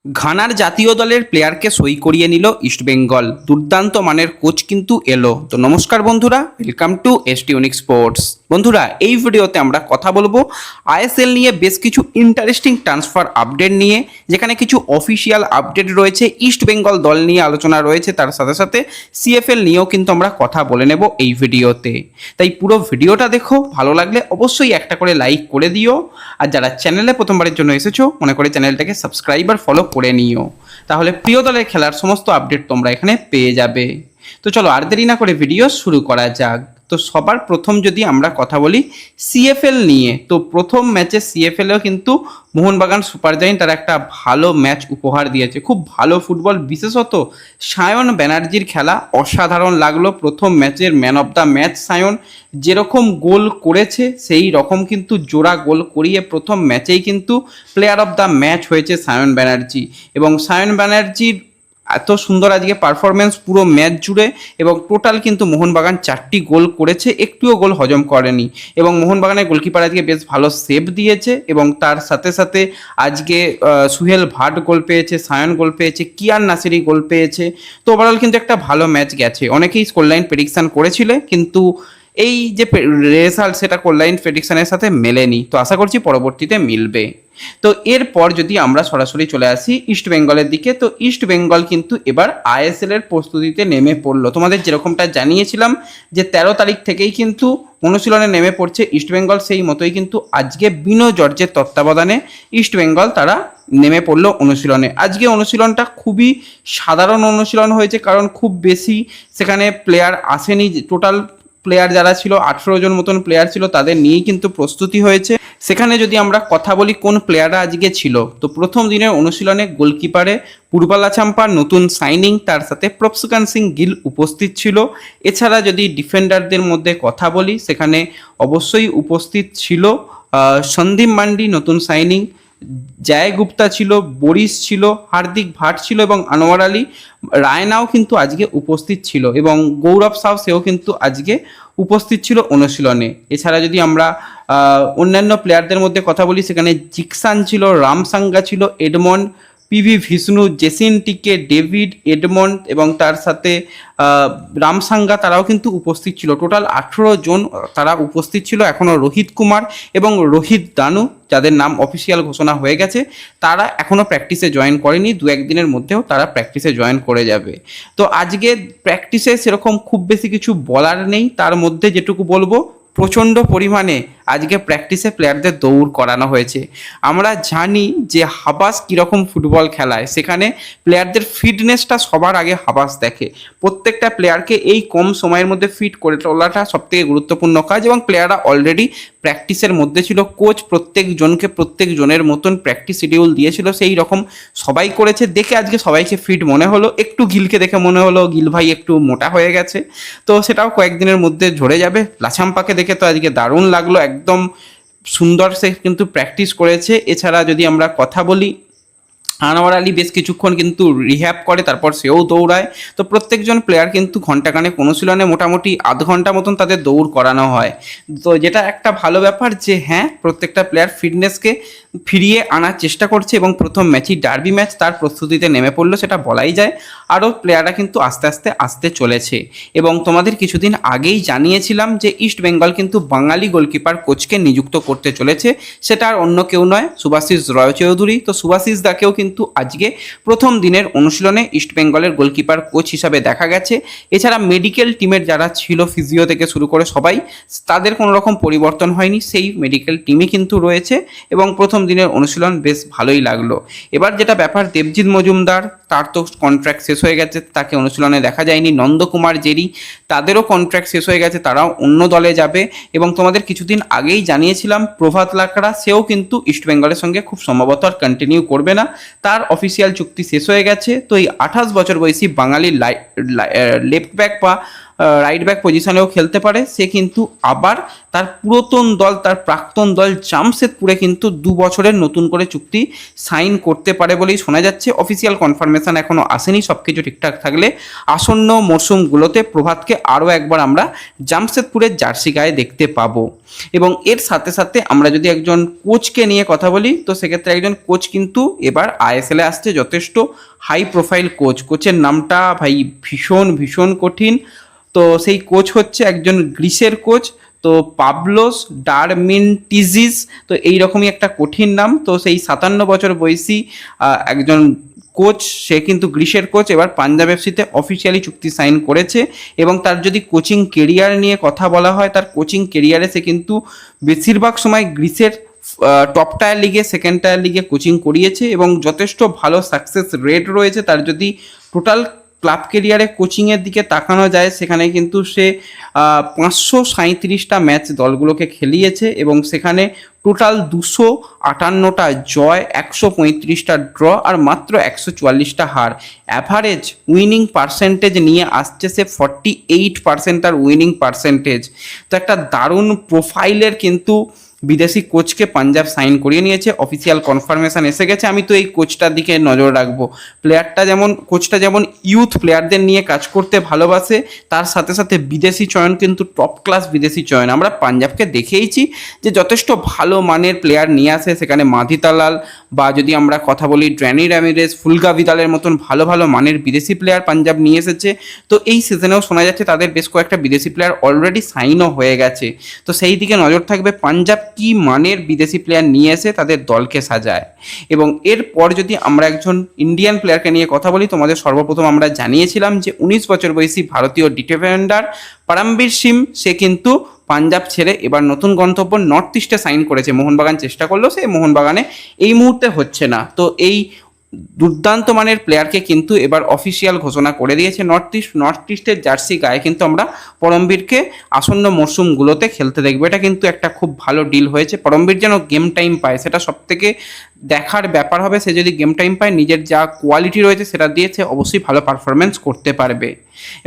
ঘানার জাতীয় দলের প্লেয়ারকে সই করিয়ে নিল ইস্টবেঙ্গল। দুর্দান্ত মানের কোচ কিন্তু এলো। তো নমস্কার বন্ধুরা, welcome to ST unique sports. বন্ধুরা, এই ভিডিওতে আমরা কথা বলবো আইএসএল নিয়ে বেশ কিছু ইন্টারেস্টিং ট্রান্সফার আপডেট নিয়ে, যেখানে কিছু অফিসিয়াল আপডেট রয়েছে, ইস্টবেঙ্গল দল নিয়ে আলোচনা রয়েছে, তার সাথে সাথে সিএফএল নিয়েও কিন্তু আমরা কথা বলে নেব এই ভিডিওতে। তাই পুরো ভিডিওটা দেখো, ভালো লাগলে অবশ্যই একটা করে লাইক করে দিও। আর যারা চ্যানেলে প্রথমবারের জন্য এসেছো, মনে করে চ্যানেলটাকে সাবস্ক্রাইব আর ফলো করে নিও, তাহলে প্রিয় দলের খেলার সমস্ত আপডেট তোমরা এখানে পেয়ে যাবে। তো চলো আর দেরি না করে ভিডিও শুরু করা যাক। তো সবার প্রথম যদি আমরা কথা বলি সিএফএল নিয়ে, তো প্রথম ম্যাচে সিএফএলেও কিন্তু মোহনবাগান সুপার জায়েন্ট তারা একটা ভালো ম্যাচ উপহার দিয়েছে, খুব ভালো ফুটবল, বিশেষত সায়ন ব্যানার্জির খেলা অসাধারণ লাগলো। প্রথম ম্যাচের man of the match Sayan, যেরকম গোল করেছে সেই রকম কিন্তু জোড়া গোল করিয়ে প্রথম ম্যাচেই কিন্তু প্লেয়ার অফ দ্য ম্যাচ হয়েছে সায়ন ব্যানার্জি। এবং সায়ন ব্যানার্জির এত সুন্দর আজকে পারফরমেন্স পুরো ম্যাচ জুড়ে, এবং টোটাল কিন্তু মোহনবাগান 4টি গোল করেছে, একটুও গোল হজম করেনি। এবং মোহনবাগানের গোলকিপার আজকে বেশ ভালো সেভ দিয়েছে, এবং তার সাথে সাথে আজকে সুহেল ভাট গোল পেয়েছে, সায়ন গোল পেয়েছে, কিয়ান নাসিরি গোল পেয়েছে। তো ওভারঅল কিন্তু একটা ভালো ম্যাচ গেছে। অনেকেই স্কোর লাইন প্রেডিকশান করেছিলে, কিন্তু এই যে রেজাল্ট সেটা কোল্লাইন প্রেডিকশনের সাথে মেলেনি। তো আশা করছি পরবর্তীতে মিলবে। তো এরপর যদি আমরা সরাসরি চলে আসি ইস্ট বেঙ্গলের দিকে, তো ইস্ট বেঙ্গল কিন্তু এবার আইএসএল এর প্রস্তুতিতে নেমে পড়লো। তোমাদের যেরকমটা জানিয়েছিলাম যে 13 তারিখ থেকেই কিন্তু অনুশীলনে নেমে পড়ছে ইস্ট বেঙ্গল, সেই মতোই কিন্তু আজকে বিনো জর্জের তত্ত্বাবধানে ইস্ট বেঙ্গল তারা নেমে পড়লো অনুশীলনে। আজকে অনুশীলনটা খুবই সাধারণ অনুশীলন হয়েছে, কারণ খুব বেশি সেখানে প্লেয়ার আসেনি। টোটাল প্লেয়ার যারা ছিল 18 জন মতন প্লেয়ার ছিল, তাদের নিয়েই কিন্তু প্রস্তুতি হয়েছে। সেখানে যদি আমরা কথা বলি কোন প্লেয়াররা আজকে ছিল, তো প্রথম দিনের অনুশীলনে গোলকিপারে পূর্বালা চাম্পার নতুন সাইনিং, তার সাথে প্রপসুকান সিং গিল উপস্থিত ছিল। এছাড়া যদি ডিফেন্ডারদের মধ্যে কথা বলি, সেখানে অবশ্যই উপস্থিত ছিল সন্দীপ মান্ডি নতুন সাইনিং, জয় গুপ্তা ছিল, বরিশ ছিল, হার্দিক ভাট ছিল, এবং আনোয়ার আলী রায়নাও কিন্তু আজকে উপস্থিত ছিল, এবং গৌরব সাউ সেও কিন্তু আজকে উপস্থিত ছিল অনুশীলনে। এছাড়া যদি আমরা অন্যান্য প্লেয়ারদের মধ্যে কথা বলি, সেখানে জিকসান ছিল, রামসাঙ্গা ছিল, এডমন্ড, পিভি ভিষ্ণু, জেসিন টিকে, ডেভিড, এডমন্ড এবং তার সাথে রামসাঙ্গা তারাও কিন্তু উপস্থিত ছিল। টোটাল 18 জন তারা উপস্থিত ছিল। এখনও রোহিত কুমার এবং রোহিত দানু, যাদের নাম অফিসিয়াল ঘোষণা হয়ে গেছে, তারা এখনও প্র্যাকটিসে জয়েন করেনি। 2-1 দিনের মধ্যেও তারা প্র্যাকটিসে জয়েন করে যাবে। তো আজকে প্র্যাকটিসে সেরকম খুব বেশি কিছু বলার নেই, তার মধ্যে যেটুকু বলবো, প্রচণ্ড পরিমাণে আজকে প্র্যাকটিসে প্লেয়ারদের দৌড় করানো হয়েছে। আমরা জানি যে হাবাস কীরকম ফুটবল খেলায়, সেখানে প্লেয়ারদের ফিটনেসটা সবার আগে হাবাস দেখে। প্রত্যেকটা প্লেয়ারকে এই কম সময়ের মধ্যে ফিট করে তোলাটা সবথেকে গুরুত্বপূর্ণ কাজ, এবং প্লেয়াররা অলরেডি প্র্যাকটিসের মধ্যে ছিল। কোচ প্রত্যেক জনের মতন প্র্যাকটিস শিডিউল দিয়েছিল, সেই রকম সবাই করেছে। দেখে আজকে সবাইকে ফিট মনে হলো। একটু গিলকে দেখে মনে হলো গিল ভাই একটু মোটা হয়ে গেছে, তো সেটাও কয়েকদিনের মধ্যে ঝরে যাবে। লাছাম্পাকে দেখে তো আজকে দারুণ লাগলো, একদম সুন্দর সে কিন্তু প্র্যাকটিস করেছে। এছাড়া যদি আমরা কথা বলি, আনোয়ার আলী বেশ কিছুক্ষণ কিন্তু রিহ্যাব করে, তারপর সেও দৌড়ায়। তো প্রত্যেকজন প্লেয়ার কিন্তু ঘন্টাখানেক অনুশীলনে মোটামুটি আধ ঘন্টা মতন তাদের দৌড় করানো হয়। তো যেটা একটা ভালো ব্যাপার যে হ্যাঁ, প্রত্যেকটা প্লেয়ার ফিটনেসকে ফিরিয়ে আনার চেষ্টা করছে, এবং প্রথম ম্যাচই ডার্বি ম্যাচ, তার প্রস্তুতিতে নেমে পড়লো, সেটা বলাই যায়। আরও প্লেয়াররা কিন্তু আস্তে আস্তে আসতে চলেছে। এবং তোমাদের কিছুদিন আগেই জানিয়েছিলাম যে ইস্ট বেঙ্গল কিন্তু বাঙালি গোলকিপার কোচকে নিযুক্ত করতে চলেছে। সেটা আর অন্য কেউ নয়, সুভাশিস রয়চৌধুরী। তো সুভাশিস দাকেও কিন্তু আজকে প্রথম দিনের অনুশীলনে ইস্ট বেঙ্গলের গোলকিপার কোচ হিসাবে দেখা গেছে। এছাড়া মেডিকেল টিমের যারা ছিল, ফিজিও থেকে শুরু করে সবাই, তাদের কোনো রকম পরিবর্তন হয়নি, সেই মেডিকেল টিমই কিন্তু রয়েছে। এবং প্রথম দিনের অনুশীলন বেশ ভালোই লাগলো। এবার যেটা ব্যাপার, দেবজিৎ মজুমদার, তার তো কন্ট্রাক্ট শেষ হয়ে গেছে, তাকে অনুশীলনে দেখা যায়নি। নন্দকুমার জেরি, তাদেরও কন্ট্রাক্ট শেষ হয়ে গেছে, তারাও অন্য দলে যাবে। এবং তোমাদের কিছুদিন আগেই জানিয়েছিলাম প্রভাত লাকড়া, সেও কিন্তু ইস্ট বেঙ্গলের সঙ্গে খুব সম্ভবত আর কন্টিনিউ করবে না, তার অফিসিয়াল চুক্তি শেষ হয়ে গেছে। তো এই 28 বছর বয়সী বাঙালি লেফট ব্যাক বা রাইট ব্যাক পজিশনেও খেলতে পারে। সে কিন্তু আবার তার পুরাতন দল, তার প্রাক্তন দল জামশেদপুরে কিন্তু 2 বছরের নতুন করে চুক্তি সাইন করতে পারে বলেই শোনা যাচ্ছে। অফিসিয়াল কনফার্মেশন এখনও আসেনি। সব কিছু ঠিকঠাক থাকলে আসন্ন মরশুমগুলোতে প্রভাতকে আরও একবার আমরা জামশেদপুরের জার্সি গায়ে দেখতে পাবো। এবং এর সাথে সাথে আমরা যদি একজন কোচকে নিয়ে কথা বলি, তো সেক্ষেত্রে একজন কোচ কিন্তু এবার আইএসএলে আসছে, যথেষ্ট হাই প্রোফাইল কোচের নামটা ভাই ভীষণ ভীষণ কঠিন। তো সেই কোচ হচ্ছে একজন গ্রিসের কোচ, তো পাবলোস ডারমিন্টিজিস। তো এইরকমই একটা কঠিন নাম। তো সেই 57 বছর বয়সী একজন কোচ, সে কিন্তু গ্রিসের কোচ, এবার পাঞ্জাব এফসিতে অফিসিয়ালি চুক্তি সাইন করেছে। এবং তার যদি কোচিং কেরিয়ার নিয়ে কথা বলা হয়, তার কোচিং কেরিয়ারে সে কিন্তু বেশিরভাগ সময় গ্রিসের টপ টায়ার লিগে, সেকেন্ড টায়ার লিগে কোচিং করিয়েছে এবং যথেষ্ট ভালো সাকসেস রেট রয়েছে তার। যদি টোটাল ক্লাব কেরিয়ারে কোচিংয়ের দিকে তাকানো যায়, সেখানে কিন্তু সে 537টা ম্যাচ দলগুলোকে খেলিয়েছে এবং সেখানে টোটাল 258টা জয়, 135টা ড্র আর মাত্র 144টা হার। অ্যাভারেজ উইনিং পার্সেন্টেজ নিয়ে আসছে সে 48% তার উইনিং পার্সেন্টেজ। তো একটা দারুণ প্রোফাইলের কিন্তু বিদেশি কোচকে পাঞ্জাব সাইন করিয়ে নিয়েছে। অফিসিয়াল কনফার্মেশন এসে গেছে। আমি তো এই কোচটার দিকে নজর রাখবো। কোচটা যেমন ইউথ প্লেয়ারদের নিয়ে কাজ করতে ভালোবাসে, তার সাথে সাথে বিদেশি চয়ন কিন্তু টপ ক্লাস বিদেশি চয়ন। আমরা পাঞ্জাবকে দেখেইছি যে যথেষ্ট ভালো মানের প্লেয়ার নিয়ে আসে। সেখানে মাধিতালাল বা যদি আমরা কথা বলি ড্র্যানি র্যামিরেজ, ফুলকা ভিদালের মতন ভালো ভালো মানের বিদেশি প্লেয়ার পাঞ্জাব নিয়ে এসেছে। তো এই সিজনেও শোনা যাচ্ছে তাদের বেশ কয়েকটা বিদেশি প্লেয়ার অলরেডি সাইনও হয়ে গেছে। তো সেই দিকে নজর থাকবে পাঞ্জাব কি মানের বিদেশি প্লেয়ার নিয়ে এসে তাদের দলকে সাজায়। এবং এরপর যদি আমরা একজন ইন্ডিয়ান প্লেয়ারকে নিয়ে কথা বলি, তোমাদের সর্বপ্রথম আমরা জানিয়েছিলাম যে 19 বছর বয়সী ভারতীয় ডিফেন্ডার পরমবীর সিং, সে কিন্তু পাঞ্জাব ছেড়ে এবার নতুন গন্তব্য নর্থ ইস্টে সাইন করেছে। মোহনবাগান চেষ্টা করলেও সে মোহনবাগানে এই মুহূর্তে হচ্ছে না। তো এই দুর্দান্ত মানের প্লেয়ারকে কিন্তু এবার অফিসিয়াল ঘোষণা করে দিয়েছে নর্থ ইস্টের জার্সি গায়ে কিন্তু আমরা পরমবীরকে আসন্ন মরশুমগুলোতে খেলতে দেখবো। এটা কিন্তু একটা খুব ভালো ডিল হয়েছে। পরমবীর যেন গেম টাইম পায়, সেটা সবথেকে দেখার ব্যাপার হবে। সে যদি গেম টাইম পায়, নিজের যা কোয়ালিটি রয়েছে সেটা দিয়ে সে অবশ্যই ভালো পারফরমেন্স করতে পারবে।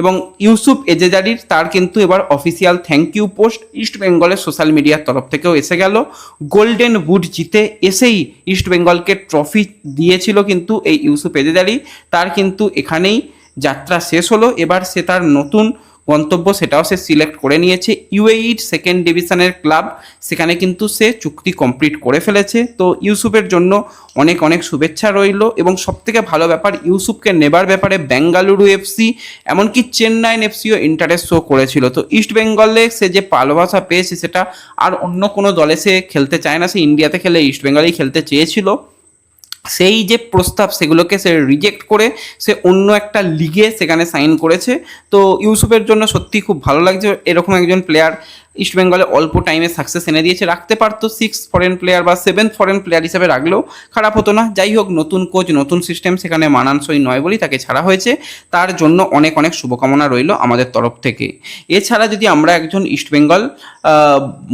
এবং ইউসুফ এজেজারির তার কিন্তু এবার official thank you post East বেঙ্গলের সোশ্যাল মিডিয়ার তরফ থেকেও এসে গেল। গোল্ডেন বুট জিতে এসেই ইস্ট বেঙ্গলকে ট্রফি দিয়েছিল কিন্তু এই ইউসুফ এজেজারি। তার কিন্তু এখানেই যাত্রা শেষ হলো। এবার সে তার নতুন গন্তব্য সেটাও সে সিলেক্ট করে নিয়েছে। ইউএইর সেকেন্ড ডিভিশনের ক্লাব, সেখানে কিন্তু সে চুক্তি কমপ্লিট করে ফেলেছে। তো ইউসুফের জন্য অনেক অনেক শুভেচ্ছা রইল। এবং সবথেকে ভালো ব্যাপার, ইউসুফকে নেবার ব্যাপারে বেঙ্গালুরু এফসি এমনকি চেন্নাইন এফসিও ইন্টারেস্ট শো করেছিল। তো ইস্ট বেঙ্গলে সে যে ভালোবাসা পেয়েছে, সেটা আর অন্য কোনো দলে সে খেলতে চায় না। সে ইন্ডিয়াতে খেলে ইস্ট বেঙ্গলেই খেলতে চেয়েছিল। সেই যে প্রস্তাব, সেগুলোকে সে রিজেক্ট করে সে অন্য একটা লিগে সেখানে সাইন করেছে। তো ইউসুফের জন্য সত্যি খুব ভালো লাগছে। এরকম একজন প্লেয়ার ইস্টবেঙ্গলে অল্প টাইমে সাকসেস এনে দিয়েছে। রাখতে পারতো 6 ফরেন প্লেয়ার বা 7 ফরেন প্লেয়ার হিসেবে রাখলেও খারাপ হতো না। যাই হোক, নতুন কোচ, নতুন সিস্টেম, সেখানে মানানসই নয় বলেই তাকে ছাড়া হয়েছে। তার জন্য অনেক অনেক শুভকামনা রইল আমাদের তরফ থেকে। এছাড়া যদি আমরা একজন ইস্টবেঙ্গল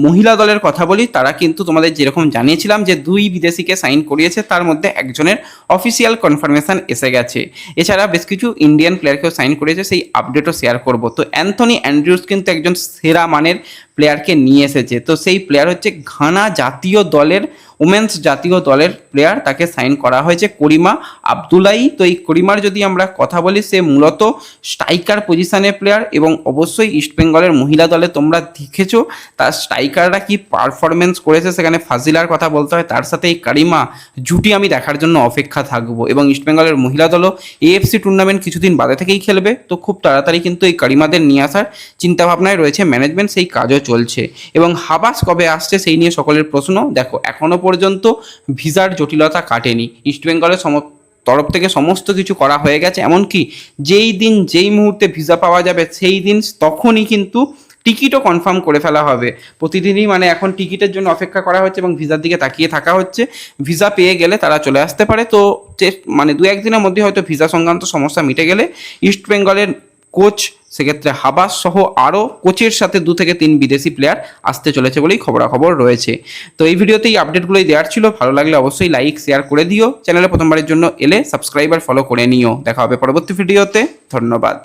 মহিলা দলের কথা বলি, তারা কিন্তু তোমাদের যেরকম জানিয়েছিলাম যে 2 বিদেশিকে সাইন করিয়েছে, তার মধ্যে একজনের অফিসিয়াল কনফার্মেশন এসে গেছে। এছাড়া বেশ কিছু ইন্ডিয়ান প্লেয়ারকেও সাইন করেছে, সেই আপডেটও শেয়ার করব। তো অ্যান্থনি অ্যান্ড্রিউস কিন্তু একজন সেরা মানের প্লেয়ারকে নিয়ে এসেছে। তো সেই প্লেয়ার হচ্ছে ঘানা জাতীয় দলের, উমেন্স জাতীয় দলের প্লেয়ার, তাকে সাইন করা হয়েছে করিমা আবদুল্লাই। তো এই করিমার যদি আমরা কথা বলি, সে মূলত স্ট্রাইকার পজিশনের প্লেয়ার এবং অবশ্যই ইস্টবেঙ্গলের মহিলা দলে তোমরা দেখেছো তার স্ট্রাইকাররা কি পারফরমেন্স করেছে। সেখানে ফাজিলার কথা বলতে হয়, তার সাথে এই করিমা জুটি আমি দেখার জন্য অপেক্ষা থাকবো। এবং ইস্টবেঙ্গলের মহিলা দলও এএফসি টুর্নামেন্ট কিছুদিন বাদে থেকেই খেলবে। তো খুব তাড়াতাড়ি কিন্তু এই করিমাদের নিয়ে আসার চিন্তাভাবনায় রয়েছে ম্যানেজমেন্ট, সেই কাজও চলছে। এবং হাবাস কবে আসছে সেই নিয়ে সকলের প্রশ্ন। দেখো, এখনও পর্যন্ত ভিসার জটিলতা কাটেনি। ইস্টবেঙ্গলের তরফ থেকে সমস্ত কিছু করা হয়ে গেছে। এমনকি যেই মুহূর্তে ভিসা পাওয়া যাবে, সেই দিন তখনই কিন্তু টিকিটও কনফার্ম করে ফেলা হবে। প্রতিদিনই মানে এখন টিকিটের জন্য অপেক্ষা করা হচ্ছে এবং ভিসার দিকে তাকিয়ে থাকা হচ্ছে। ভিসা পেয়ে গেলে তারা চলে আসতে পারে। তো মানে 2-1 দিনের মধ্যে হয়তো ভিসা সংক্রান্ত সমস্যা মিটে গেলে ইস্টবেঙ্গলের কোচ, সেক্ষেত্রে হাবাস সহ আরও কোচের সাথে 2 থেকে 3 বিদেশি প্লেয়ার আসতে চলেছে বলেই খবরাখবর রয়েছে। তো এই ভিডিওতে এই আপডেটগুলোই দেওয়ার ছিল। ভালো লাগলে অবশ্যই লাইক শেয়ার করে দিও। চ্যানেলে প্রথমবারের জন্য এলে সাবস্ক্রাইব আর ফলো করে নিও। দেখা হবে পরবর্তী ভিডিওতে। ধন্যবাদ।